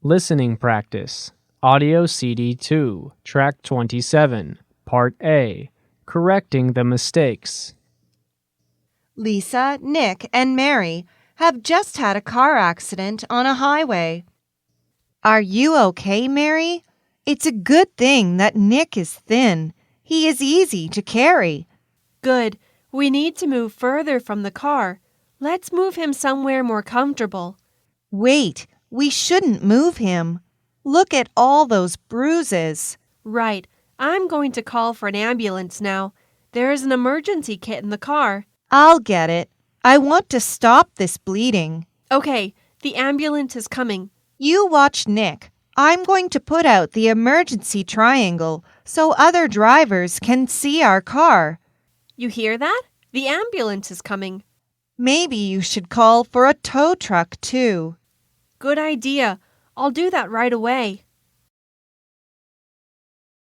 Listening Practice. Audio CD 2, Track 27, Part A. Correcting the Mistakes. Lisa, Nick, and Mary have just had a car accident on a highway. Are you okay, Mary? It's a good thing that Nick is thin. He is easy to carry. Good. We need to move further from the car. Let's move him somewhere more comfortable. Wait, we shouldn't move him. Look at all those bruises. Right. I'm going to call for an ambulance now. There is an emergency kit in the car. I'll get it. I want to stop this bleeding. Okay, the ambulance is coming. You watch Nick. I'm going to put out the emergency triangle so other drivers can see our car. You hear that? The ambulance is coming. Maybe you should call for a tow truck too. Good idea. I'll do that right away.